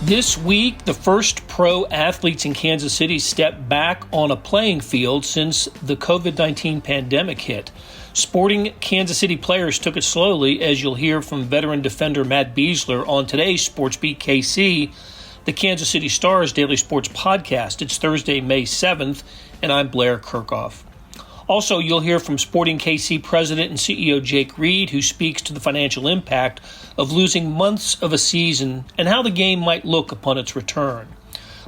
This week, the first pro athletes in Kansas City stepped back on a playing field since the COVID-19 pandemic hit. Sporting Kansas City players took it slowly, as you'll hear from veteran defender Matt Besler on today's SportsBeat KC, the Kansas City Star's daily sports podcast. It's Thursday, May 7th, and I'm Blair Kirchhoff. Also, you'll hear from Sporting KC President and CEO Jake Reid, who speaks to the financial impact of losing months of a season and how the game might look upon its return.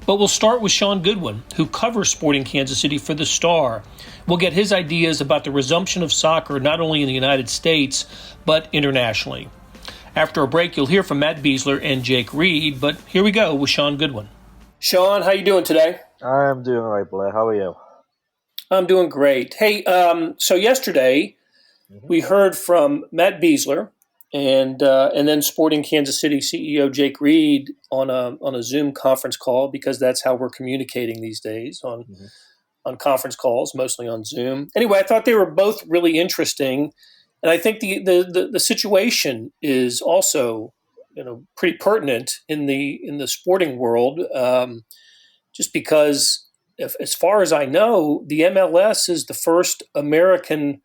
But we'll start with Shaun Goodwin, who covers Sporting Kansas City for the Star. We'll get his ideas about the resumption of soccer not only in the United States, but internationally. After a break, you'll hear from Matt Besler and Jake Reid, but here we go with Shaun Goodwin. Shaun, how you doing today? I'm doing all right, Blair. How are you? I'm doing great. Hey, so yesterday we heard from Matt Besler and then Sporting Kansas City CEO Jake Reid on a Zoom conference call, because that's how we're communicating these days, on conference calls, mostly on Zoom. Anyway, I thought they were both really interesting, and I think the situation is also pretty pertinent in the sporting world, just because. As far as I know, the MLS is the first American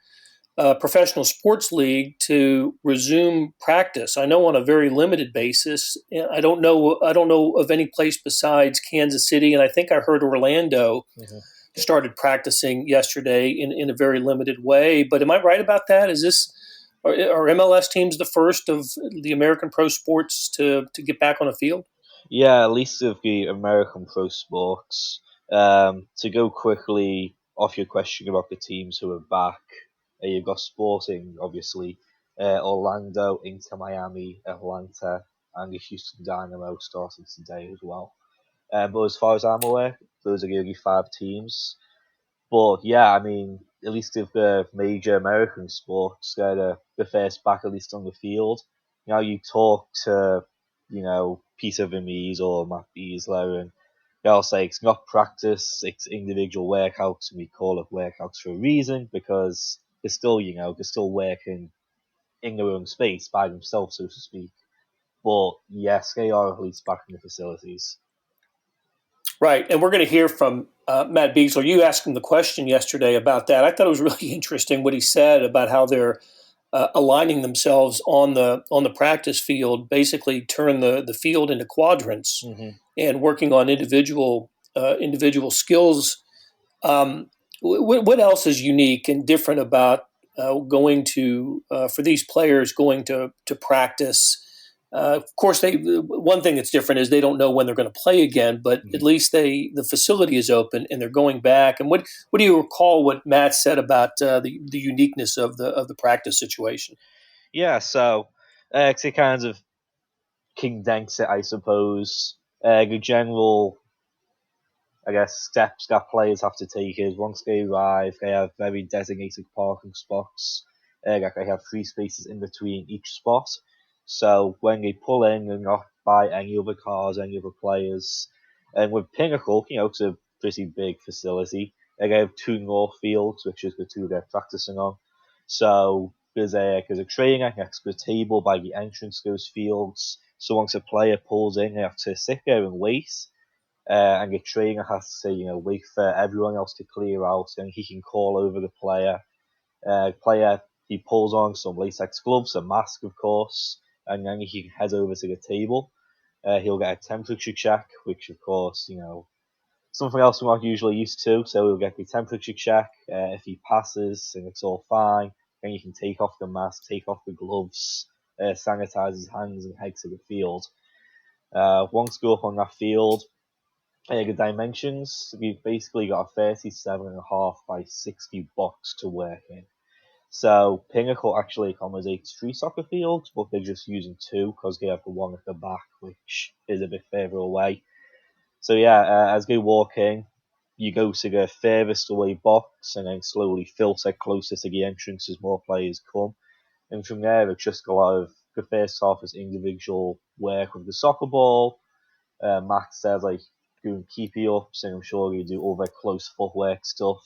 professional sports league to resume practice. I know on a very limited basis. I don't know of any place besides Kansas City, and I think I heard Orlando started practicing yesterday in a very limited way. But am I right about that? Are MLS teams the first of the American pro sports to get back on a field? Yeah, at least of the American pro sports. To go quickly off your question about the teams who are back, you've got Sporting, obviously, Orlando, Inter Miami, Atlanta, and the Houston Dynamo starting today as well. But as far as I'm aware, those are the only 5 teams. But yeah, I mean, at least of the major American sports, they're the first back, at least on the field. Now you talk to, Peter Vermees or Matt Besler, and they'll say it's not practice, it's individual workouts, and we call it workouts for a reason, because they're still working in their own space by themselves, so to speak. But yes, they are at least back in the facilities. Right, and we're going to hear from Matt Besler. You asked him the question yesterday about that. I thought it was really interesting what he said about how they're aligning themselves on the practice field, basically turn the field into quadrants and working on individual skills. What else is unique and different about going to for these players going to practice? Of course, one thing that's different is they don't know when they're going to play again, but at least the facility is open and they're going back. And what do you recall what Matt said about the uniqueness of the practice situation? Yeah, so to kind of condense it, I suppose, the general, steps that players have to take is once they arrive, they have very designated parking spots. They have 3 spaces in between each spot. So when they pull in, they're not by any other cars, any other players. And with Pinnacle, it's a pretty big facility. They have 2 north fields, which is the 2 they're practicing on. So there's a trainer next to the table by the entrance to those fields. So once a player pulls in, they have to sit there and wait. And the trainer has to, wait for everyone else to clear out, and he can call over the player. He pulls on some latex gloves, a mask, of course, and then he can head over to the table. He'll get a temperature check, which, of course, something else we're not usually used to. So he'll get the temperature check. If he passes and it's all fine, then you can take off the mask, take off the gloves, sanitize his hands, and head to the field. Once you go up on that field, the dimensions, we've basically got a 37.5 by 60 box to work in. So Pinnacle actually accommodates 3 soccer fields, but they're just using 2 because they have the one at the back, which is a bit further away. So yeah, as they walk in, you go to the furthest away box and then slowly filter closer to the entrance as more players come. And from there, it's just a lot of the first half is individual work with the soccer ball. Matt says doing keepy ups, and I'm sure you do all their close footwork stuff.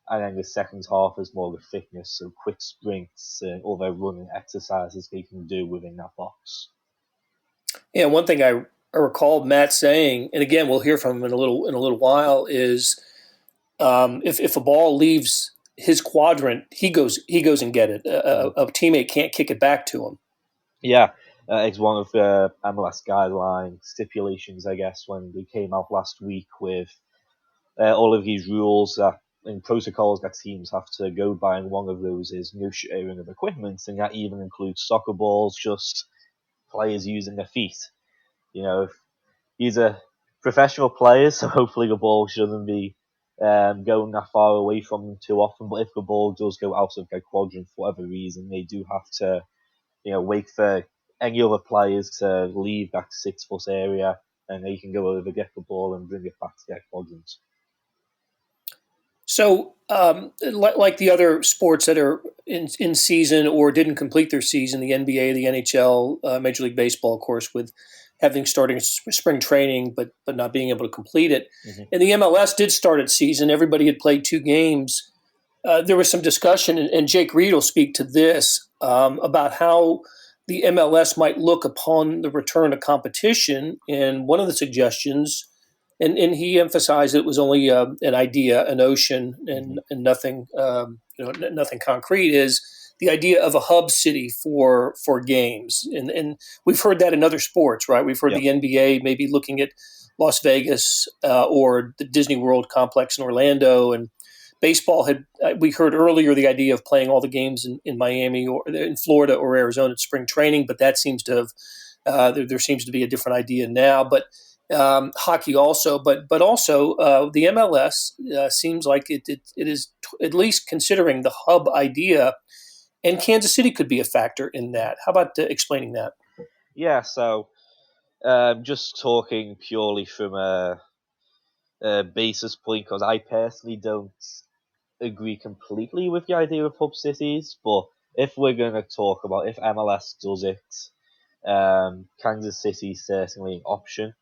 And then the second half is more the fitness, so quick sprints and all their running exercises they can do within that box. Yeah, one thing I I recall Matt saying, and again we'll hear from him in a little while, is if a ball leaves his quadrant, he goes and get it. A teammate can't kick it back to him. Yeah, it's one of the MLS guideline stipulations, I guess, when they came out last week with all of these rules that and protocols that teams have to go by, and one of those is no sharing of equipment, and that even includes soccer balls, just players using their feet. You know, if these are professional players, so hopefully the ball shouldn't be going that far away from them too often. But if the ball does go out of their quadrant for whatever reason, they do have to, wait for any other players to leave that 6 foot area, and they can go over, get the ball, and bring it back to their quadrant. So, like the other sports that are in season or didn't complete their season, the NBA, the NHL, Major League Baseball, of course, with having starting spring training but not being able to complete it, and the MLS did start its season. Everybody had played 2 games. There was some discussion, and Jake Reid will speak to this about how the MLS might look upon the return of competition. And one of the suggestions, and he emphasized it was only an idea, a notion, and nothing, nothing concrete, is the idea of a hub city for games. And we've heard that in other sports, right? We've heard the NBA maybe looking at Las Vegas or the Disney World complex in Orlando, and baseball we heard earlier the idea of playing all the games in Miami or in Florida or Arizona at spring training, but that seems to have there seems to be a different idea now. But hockey also, but also the MLS seems like it is at least considering the hub idea, and Kansas City could be a factor in that. How about explaining that? Yeah, so just talking purely from a basis point, because I personally don't agree completely with the idea of hub cities, but if we're going to talk about if MLS does it, Kansas City is certainly an option.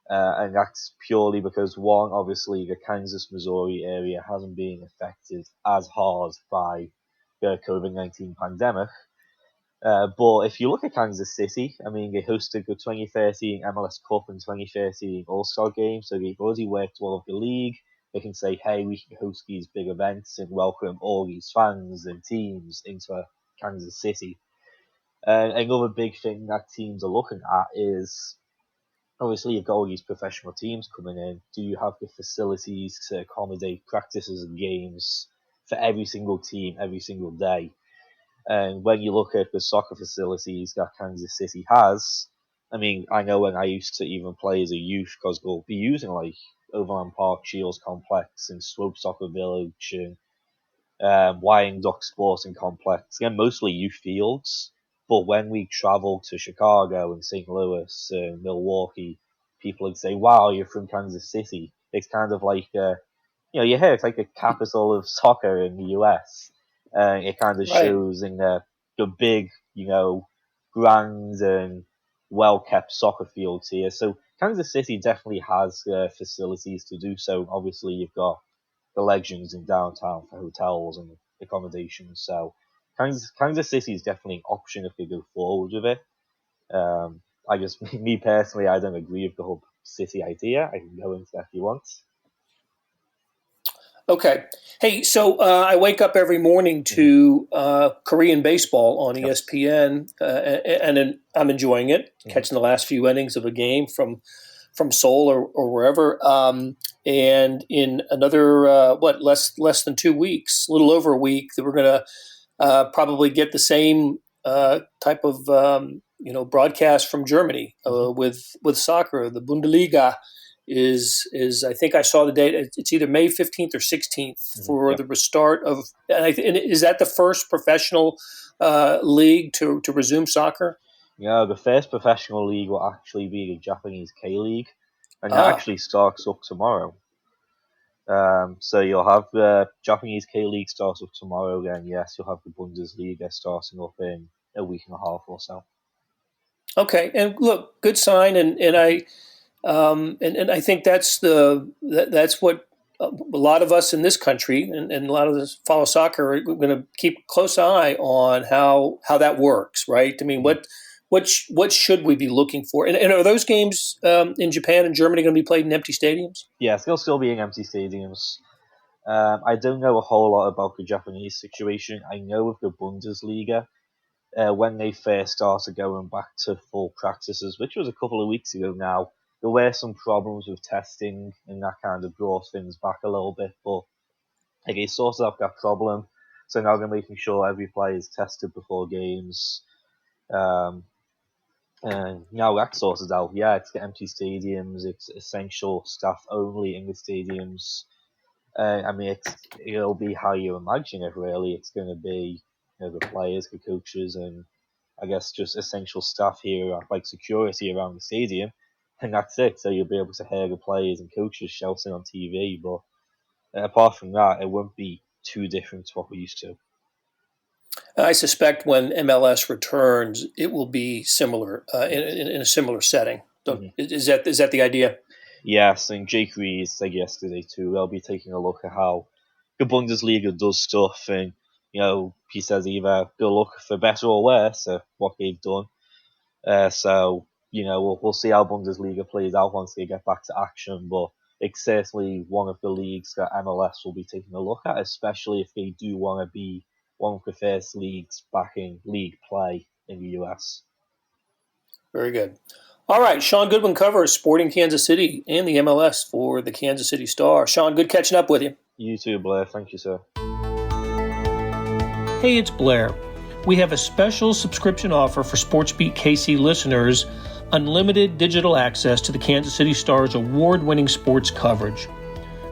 And that's purely because, one, obviously the Kansas-Missouri area hasn't been affected as hard by the COVID-19 pandemic. But if you look at Kansas City, I mean, they hosted the 2013 MLS Cup and 2013 All-Star Game, so they've already worked well with the league. They can say, hey, we can host these big events and welcome all these fans and teams into Kansas City. Another big thing that teams are looking at is, obviously, you've got all these professional teams coming in. Do you have the facilities to accommodate practices and games for every single team every single day? And when you look at the soccer facilities that Kansas City has, I mean, I know when I used to even play as a youth, because we'll be using like Overland Park, Shields Complex, and Swope Soccer Village, and Wyandotte Sporting Complex, again, mostly youth fields. But when we travel to Chicago and St. Louis and Milwaukee, people would say, wow, you're from Kansas City. It's kind of like, you hear it's like the capital of soccer in the US. It kind of shows in the big, grand and well-kept soccer fields here. So Kansas City definitely has facilities to do so. Obviously, you've got the legends in downtown for hotels and accommodations. So Kansas City is definitely an option if they go forward with it. I guess me personally, I don't agree with the hub city idea. I can go into that if you want. Okay. Hey, so I wake up every morning to Korean baseball on ESPN, and I'm enjoying it, catching the last few innings of a game from Seoul or wherever. And in another, less than 2 weeks, a little over a week, that we're going to probably get the same type of broadcast from Germany with soccer. The Bundesliga is I think I saw the date. It's either May 15th or 16th for the restart of. And is that the first professional league to resume soccer? Yeah, the first professional league will actually be the Japanese K-League, and that actually starts up tomorrow. So you'll have the Japanese K-League starts up tomorrow. Then yes, you'll have the Bundesliga starting up in a week and a half or so. Okay, and look, good sign, and I. And I think that's what a lot of us in this country and a lot of us follow soccer are going to keep a close eye on how that works, right? I mean, What should we be looking for? And are those games in Japan and Germany going to be played in empty stadiums? Yes, they'll still be in empty stadiums. I don't know a whole lot about the Japanese situation. I know of the Bundesliga, when they first started going back to full practices, which was a couple of weeks ago now, there were some problems with testing, and that kind of brought things back a little bit. But they sorted out that problem, so now they're making sure every player is tested before games. And now that's sorted out. Yeah, it's the empty stadiums. It's essential staff only in the stadiums. I mean, it'll be how you imagine it. Really, it's going to be the players, the coaches, and I guess just essential staff here, like security around the stadium, and that's it. So you'll be able to hear the players and coaches shouting on TV. But apart from that, it won't be too different to what we're used to. I suspect when MLS returns, it will be similar in a similar setting. Mm-hmm. Is that the idea? Yes, and Jake Reid said yesterday too. They'll be taking a look at how the Bundesliga does stuff, and he says either they'll look for better or worse at what they've done. So we'll see how Bundesliga plays out once they get back to action. But it's certainly one of the leagues that MLS will be taking a look at, especially if they do want to be one of the first leagues back in league play in the US. Very good. All right, Shaun Goodwin covers Sporting Kansas City and the MLS for the Kansas City Star. Shaun, good catching up with you. You too, Blair. Thank you, sir. Hey, it's Blair. We have a special subscription offer for SportsBeat KC listeners, unlimited digital access to the Kansas City Star's award-winning sports coverage.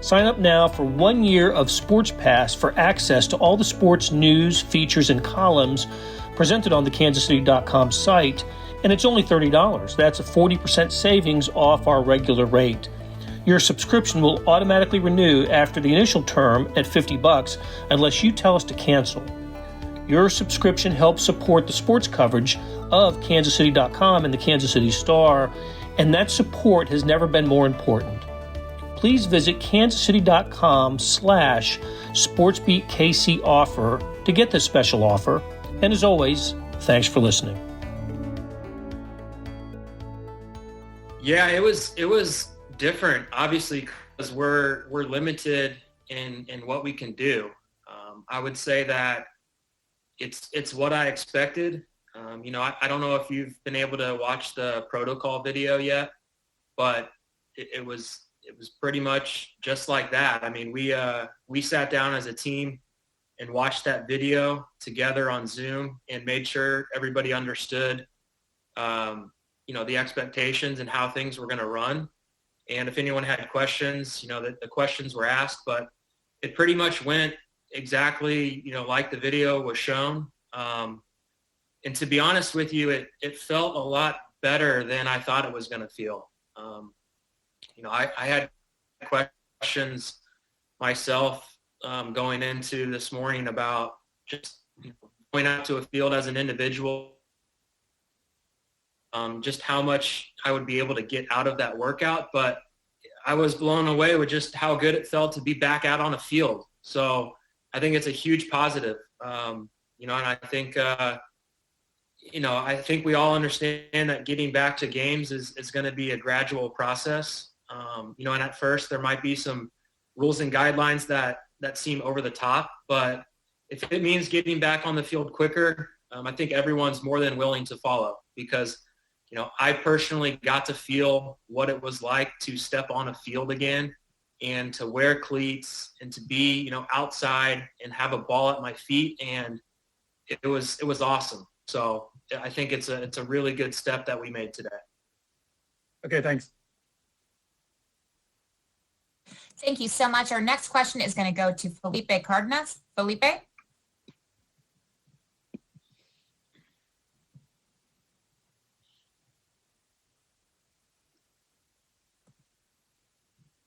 Sign up now for 1 year of Sports Pass for access to all the sports news, features, and columns presented on the kansascity.com site, and it's only $30. That's a 40% savings off our regular rate. Your subscription will automatically renew after the initial term at $50 unless you tell us to cancel. Your subscription helps support the sports coverage of kansascity.com and the Kansas City Star, and that support has never been more important. Please visit kansascity.com/SportsBeatKC offer to get this special offer. And as always, thanks for listening. Yeah, it was different, obviously, because we're limited in what we can do. I would say that it's what I expected. I don't know if you've been able to watch the protocol video yet, but it was pretty much just like that. I mean, we sat down as a team and watched that video together on Zoom and made sure everybody understood, the expectations and how things were going to run. And if anyone had questions, the questions were asked, but it pretty much went exactly, like the video was shown. And to be honest with you, it felt a lot better than I thought it was going to feel. I had questions myself going into this morning about just going out to a field as an individual, just how much I would be able to get out of that workout. But I was blown away with just how good it felt to be back out on a field. So I think it's a huge positive, and I think, I think we all understand that getting back to games is going to be a gradual process. And at first there might be some rules and guidelines that seem over the top, but if it means getting back on the field quicker, I think everyone's more than willing to follow, because, I personally got to feel what it was like to step on a field again and to wear cleats and to be, outside and have a ball at my feet. And it was awesome. So I think it's a really good step that we made today. Okay, thanks. Thank you so much. Our next question is going to go to Felipe Cardenas. Felipe?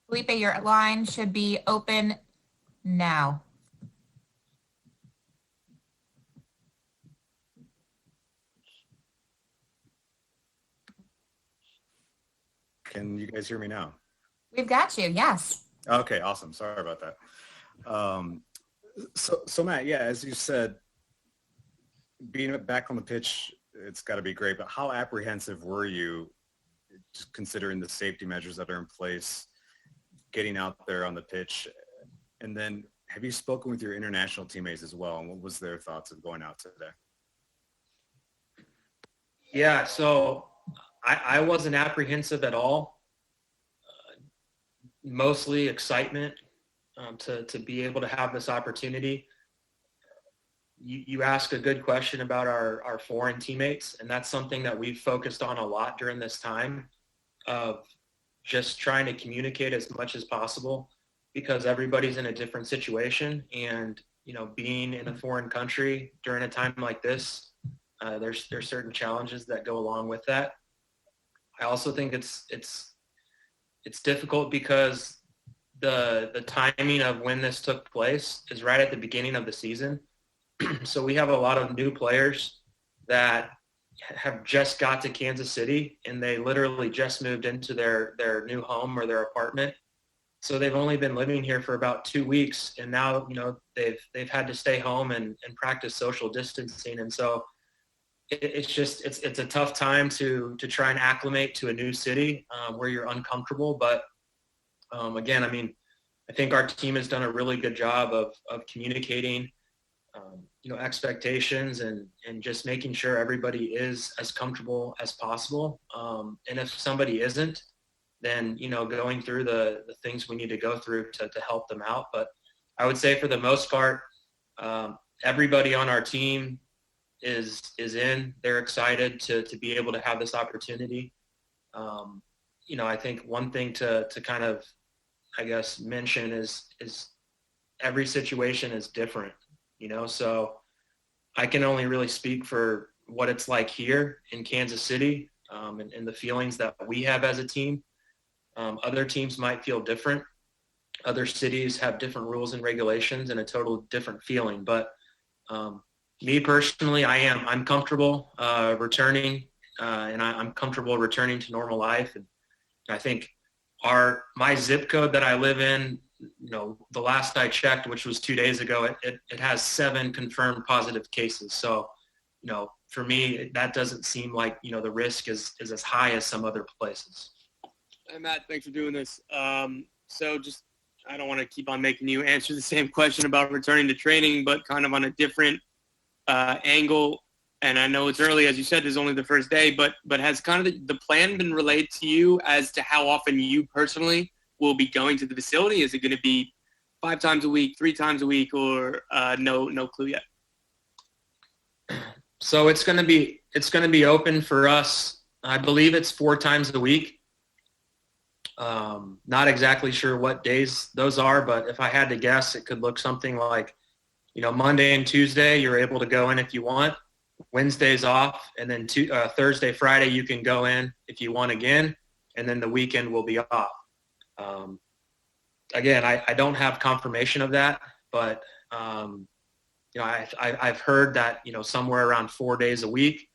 Felipe, your line should be open now. Can you guys hear me now? We've got you, yes. Okay, awesome. Sorry about that. So Matt, yeah, as you said, being back on the pitch it's got to be great, but how apprehensive were you, just considering the safety measures that are in place, getting out there on the pitch? And then have you spoken with your international teammates as well? And what was their thoughts of going out today? Yeah, so I wasn't apprehensive at all. Mostly excitement to be able to have this opportunity. You asked a good question about our foreign teammates, and that's something that we've focused on a lot during this time of just trying to communicate as much as possible, because everybody's in a different situation. And, being in a foreign country during a time like this, there's certain challenges that go along with that. I also think it's difficult because the timing of when this took place is right at the beginning of the season. So we have a lot of new players that have just got to Kansas City, and they literally just moved into their new home or their apartment. So they've only been living here for about 2 weeks, and now, they've had to stay home and practice social distancing. And so it's a tough time to try and acclimate to a new city where you're uncomfortable. But again, I think our team has done a really good job of communicating expectations and just making sure everybody is as comfortable as possible. And if somebody isn't, then, going through the things we need to go through to help them out. But I would say for the most part, everybody on our team is in. They're excited to be able to have this opportunity. I think one thing to kind of, I guess, mention is every situation is different. So I can only really speak for what it's like here in Kansas City, and the feelings that we have as a team. Other teams might feel different. Other cities have different rules and regulations and a total different feeling. But me personally, I'm comfortable returning, and I'm comfortable returning to normal life. And I think my zip code that I live in, the last I checked, which was 2 days ago, it has 7 confirmed positive cases. So, for me, that doesn't seem like, the risk is as high as some other places. Hey, Matt, thanks for doing this. So just, I don't want to keep on making you answer the same question about returning to training, but kind of on a different angle. And I know it's early, as you said, this is only the first day, but has kind of the plan been relayed to you as to how often you personally will be going to the facility? Is it going to be 5 times a week, 3 times a week, or no clue yet? So it's going to be open for us. I believe it's 4 times a week. Not exactly sure what days those are, but if I had to guess, it could look something like, Monday and Tuesday, you're able to go in if you want. Wednesday's off, and then Thursday, Friday, you can go in if you want again, and then the weekend will be off. Again, I don't have confirmation of that, but I've heard that somewhere around 4 days a week.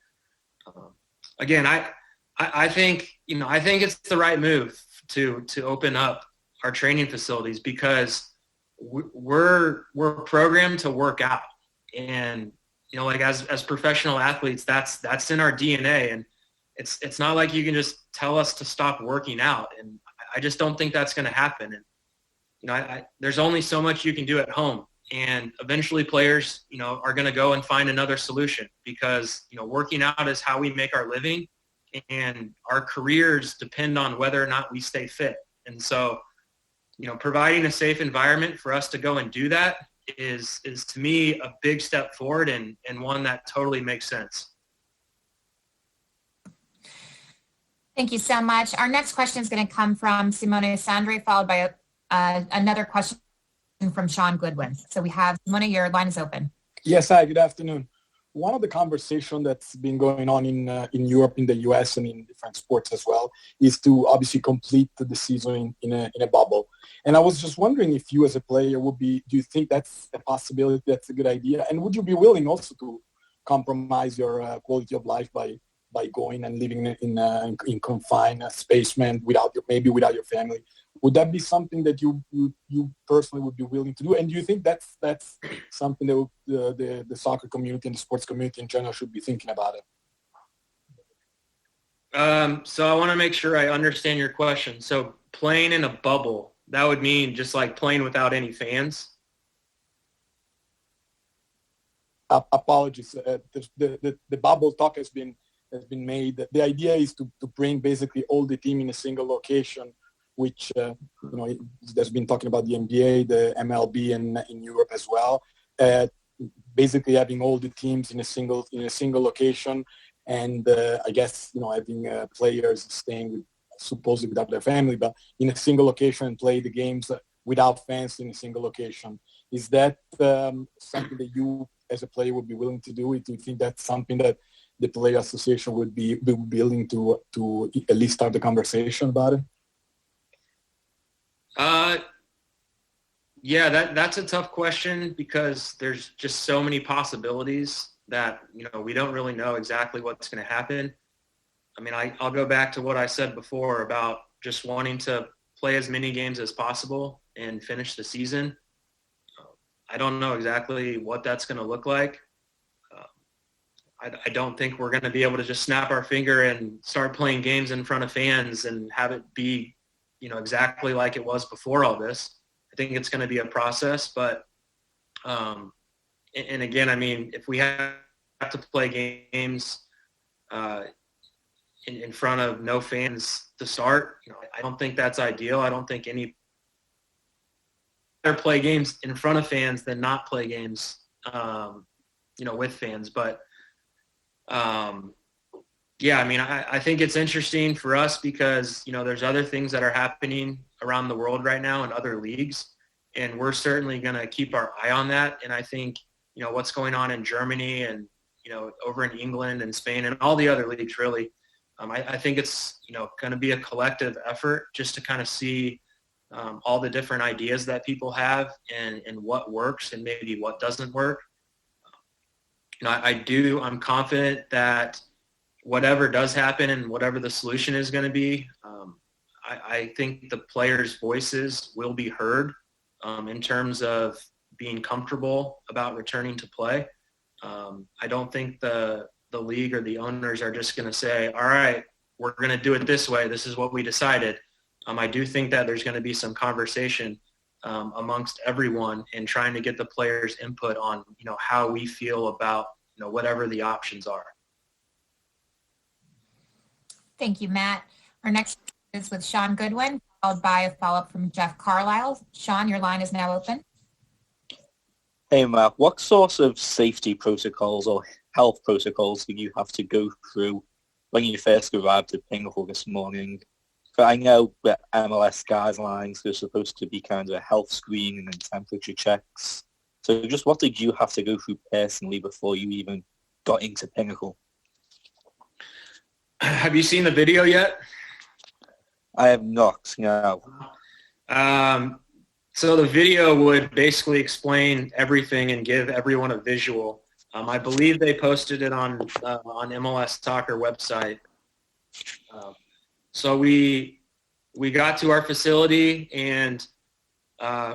Again, I think it's the right move to open up our training facilities, because we're programmed to work out, and as professional athletes, that's in our DNA, and it's not like you can just tell us to stop working out, and I just don't think that's going to happen. And there's only so much you can do at home, and eventually players are going to go and find another solution, because working out is how we make our living, and our careers depend on whether or not we stay fit. And so providing a safe environment for us to go and do that is to me a big step forward, and one that totally makes sense. Thank you so much. Our next question is going to come from Simone Sandre, followed by another question from Shaun Goodwin. So we have Simone, your line is open. Yes, hi, good afternoon. One of the conversations that's been going on in Europe, in the US, and in different sports as well, is to obviously complete the season in a bubble. And I was just wondering if you as a player do you think that's a possibility, that's a good idea? And would you be willing also to compromise your quality of life by going and living in confined spacement without your family? Would that be something that you personally would be willing to do? And do you think that's something that the soccer community and the sports community in general should be thinking about it? So I want to make sure I understand your question. So playing in a bubble, that would mean just like playing without any fans? Apologies. The bubble talk has been made. The idea is to bring basically all the team in a single location, which there's been talking about the NBA, the MLB, and in Europe as well. Basically having all the teams in a single location, and I guess having players staying supposedly without their family, but in a single location and play the games without fans in a single location. Is that something that you as a player would be willing to do? Do you think that's something that the player association would be willing to at least start the conversation about it? Yeah, that's a tough question because there's just so many possibilities that, we don't really know exactly what's going to happen. I mean, I'll go back to what I said before about just wanting to play as many games as possible and finish the season. I don't know exactly what that's going to look like. I don't think we're going to be able to just snap our finger and start playing games in front of fans and have it be, exactly like it was before all this. I think it's going to be a process, but, and again, I mean, if we have to play games in front of no fans to start, I don't think that's ideal. I don't think any better play games in front of fans than not play games, with fans. But, yeah, I mean, I think it's interesting for us because, there's other things that are happening around the world right now in other leagues, and we're certainly going to keep our eye on that. And I think, what's going on in Germany and, over in England and Spain and all the other leagues really, I think it's, going to be a collective effort just to kind of see all the different ideas that people have and what works and maybe what doesn't work. I'm confident that whatever does happen and whatever the solution is going to be, I think the players' voices will be heard in terms of being comfortable about returning to play. I don't think the league or the owners are just going to say, all right, we're going to do it this way. This is what we decided. I do think that there's going to be some conversation amongst everyone and trying to get the players' input on, how we feel about, whatever the options are. Thank you, Matt. Our next is with Shaun Goodwin, followed by a follow-up from Jeff Carlisle. Shaun, your line is now open. Hey, Matt, what sorts of safety protocols or health protocols did you have to go through when you first arrived at Pinnacle this morning? But I know that MLS guidelines, there's supposed to be kind of a health screening and temperature checks. So just what did you have to go through personally before you even got into Pinnacle? Have you seen the video yet? I have not, no. So the video would basically explain everything and give everyone a visual. I believe they posted it on MLS Soccer website. So we got to our facility, and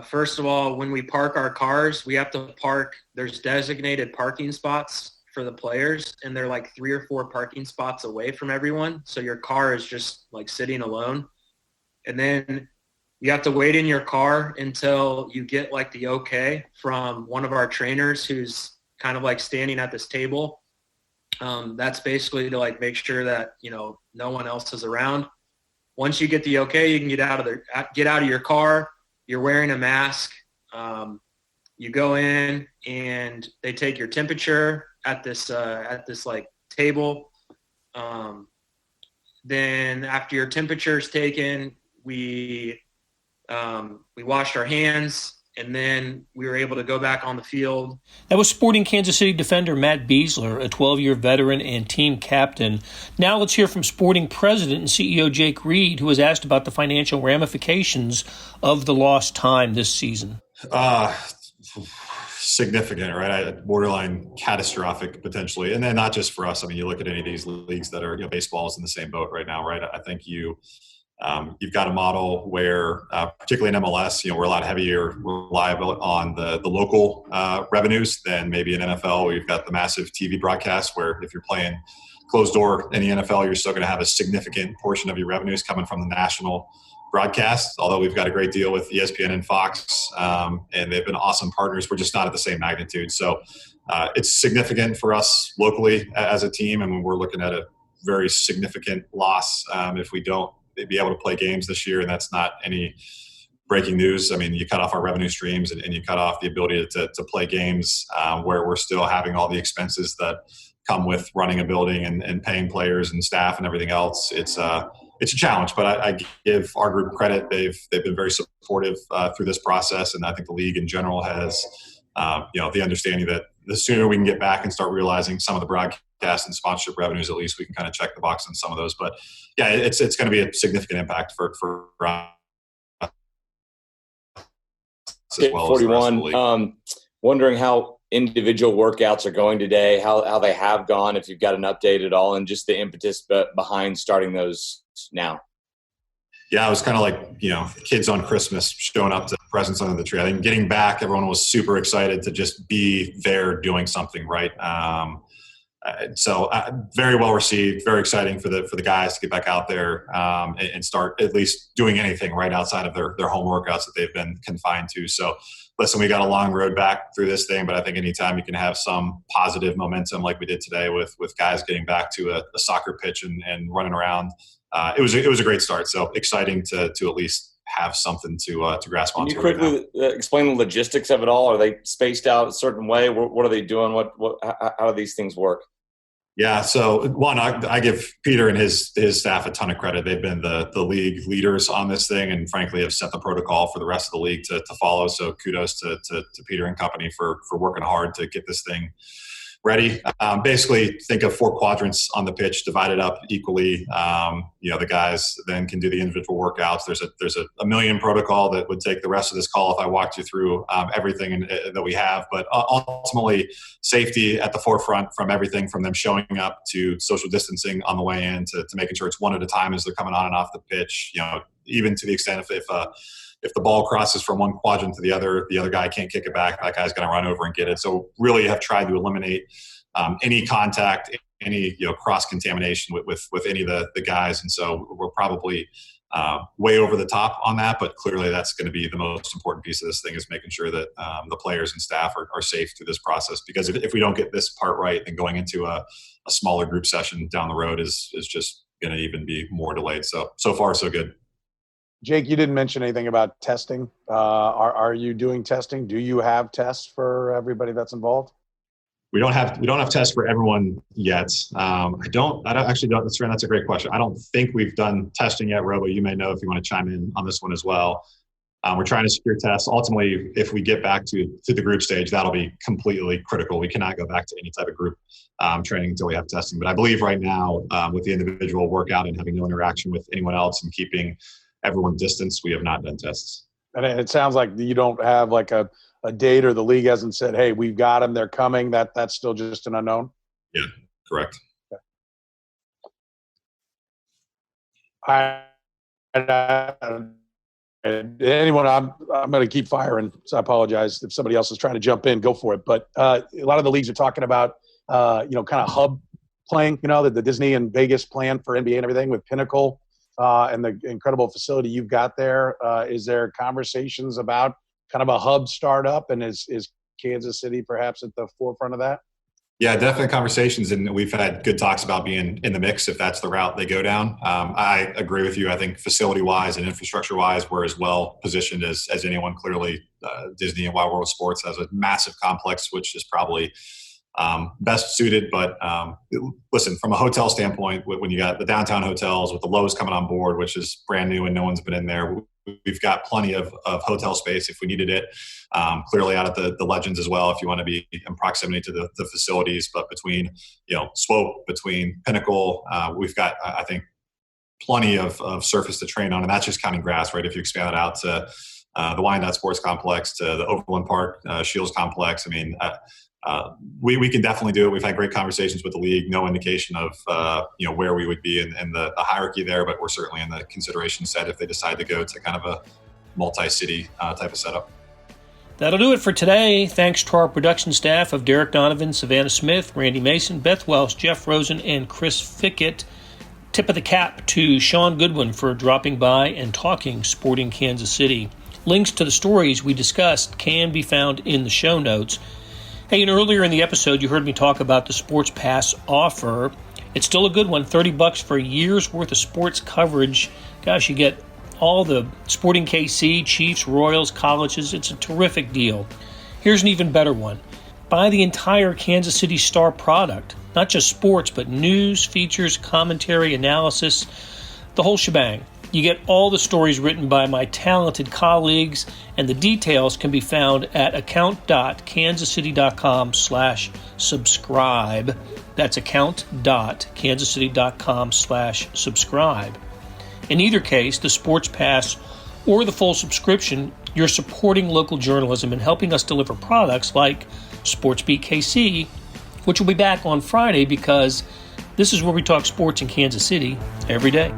first of all, when we park our cars, we have to park. There's designated parking spots for the players, and they're like 3 or 4 parking spots away from everyone. So your car is just like sitting alone. And then you have to wait in your car until you get like the okay from one of our trainers who's kind of like standing at this table. That's basically to like make sure that, no one else is around. Once you get the okay, you can get out of your car. You're wearing a mask. You go in and they take your temperature at this like table. Then after your temperature is taken, we washed our hands, and then we were able to go back on the field. That was Sporting Kansas City defender Matt Besler, a 12-year veteran and team captain. Now let's hear from Sporting President and CEO Jake Reid, who was asked about the financial ramifications of the lost time this season. Significant, right? Borderline catastrophic potentially. And then not just for us. I mean, you look at any of these leagues that are, baseball is in the same boat right now, right? I think you've got a model where, particularly in MLS, we're a lot heavier reliable on the local revenues than maybe in NFL. We've got the massive TV broadcast where if you're playing closed door in the NFL, you're still going to have a significant portion of your revenues coming from the national broadcast, although we've got a great deal with ESPN and Fox, and they've been awesome partners. We're just not at the same magnitude. So it's significant for us locally as a team, and we're looking at a very significant loss if we don't be able to play games this year, and that's not any breaking news. I mean, you cut off our revenue streams and you cut off the ability to play games where we're still having all the expenses that come with running a building and paying players and staff and everything else. It's a challenge, but I give our group credit. They've been very supportive through this process, and I think the league in general has, the understanding that the sooner we can get back and start realizing some of the broadcast and sponsorship revenues, at least we can kind of check the box on some of those. But yeah, it's going to be a significant impact for as well 41. Wondering how individual workouts are going today, how they have gone, if you've got an update at all, and just the impetus behind starting those now. Yeah, it was kind of like, kids on Christmas showing up to presents under the tree. I think getting back, everyone was super excited to just be there doing something, right? So very well received, very exciting for the guys to get back out there and start at least doing anything right outside of their home workouts that they've been confined to. So listen, we got a long road back through this thing, but I think anytime you can have some positive momentum like we did today with guys getting back to a soccer pitch and running around, it was a great start. So exciting to at least have something to grasp onto. Can you quickly explain the logistics of it all? Are they spaced out a certain way? What are they doing? How do these things work? Yeah, so one, I give Peter and his staff a ton of credit. They've been the league leaders on this thing, and frankly have set the protocol for the rest of the league to follow. So kudos to Peter and company for working hard to get this thing ready. Basically, think of 4 quadrants on the pitch, divided up equally. The guys then can do the individual workouts. There's a million protocol that would take the rest of this call if I walked you through everything that we have. But ultimately, safety at the forefront from everything from them showing up to social distancing on the way in to making sure it's one at a time as they're coming on and off the pitch. Even to the extent if the ball crosses from one quadrant to the other guy can't kick it back. That guy's going to run over and get it. So really have tried to eliminate any contact, any cross-contamination with any of the guys. And so we're probably way over the top on that, but clearly that's going to be the most important piece of this thing, is making sure that the players and staff are safe through this process. Because if we don't get this part right, then going into a smaller group session down the road is just going to even be more delayed. So far, so good. Jake, you didn't mention anything about testing. Are you doing testing? Do you have tests for everybody that's involved? We don't have tests for everyone yet. I don't. That's a great question. I don't think we've done testing yet. Robo, you may know if you want to chime in on this one as well. We're trying to secure tests. Ultimately, if we get back to the group stage, that'll be completely critical. We cannot go back to any type of group training until we have testing. But I believe right now, with the individual workout and having no interaction with anyone else and keeping everyone distance, we have not done tests. And it sounds like you don't have like a date, or the league hasn't said, hey, we've got them, they're coming. That's still just an unknown? Yeah, correct. Anyone, I'm going to keep firing, so I apologize if somebody else is trying to jump in. Go for it. But a lot of the leagues are talking about, kind of hub playing, the Disney and Vegas plan for NBA and everything with Pinnacle and the incredible facility you've got there. Is there conversations about kind of a hub startup, and is Kansas City perhaps at the forefront of that? Yeah, definitely conversations, and we've had good talks about being in the mix if that's the route they go down. I agree with you. I think facility-wise and infrastructure-wise, we're as well positioned as anyone. Clearly, Disney and Wide World of Sports has a massive complex, which is probably best suited. But listen, from a hotel standpoint, when you got the downtown hotels with the Lowe's coming on board, which is brand new and no one's been in there, we've got plenty of hotel space if we needed it. Clearly out at the Legends as well, if you want to be in proximity to the facilities. But between Swope, between Pinnacle, we've got, I think, plenty of surface to train on, and that's just counting grass, right? If you expand it out to the Wyandotte Sports Complex, to the Overland Park Shields Complex, I mean, we can definitely do it. We've had great conversations with the league. No indication of where we would be in the hierarchy there, but we're certainly in the consideration set if they decide to go to kind of a multi-city type of setup. That'll do it for today. Thanks to our production staff of Derek Donovan, Savannah Smith, Randy Mason, Beth Welsh, Jeff Rosen, and Chris Fickett. Tip of the cap to Shaun Goodwin for dropping by and talking Sporting Kansas City. Links to the stories we discussed can be found in the show notes. Hey, and earlier in the episode, you heard me talk about the Sports Pass offer. It's still a good one, $30 for a year's worth of sports coverage. Gosh, you get all the Sporting KC, Chiefs, Royals, colleges. It's a terrific deal. Here's an even better one. Buy the entire Kansas City Star product, not just sports, but news, features, commentary, analysis, the whole shebang. You get all the stories written by my talented colleagues, and the details can be found at account.kansascity.com/subscribe. That's account.kansascity.com/subscribe. In either case, the Sports Pass or the full subscription, you're supporting local journalism and helping us deliver products like SportsBeat KC, which will be back on Friday because this is where we talk sports in Kansas City every day.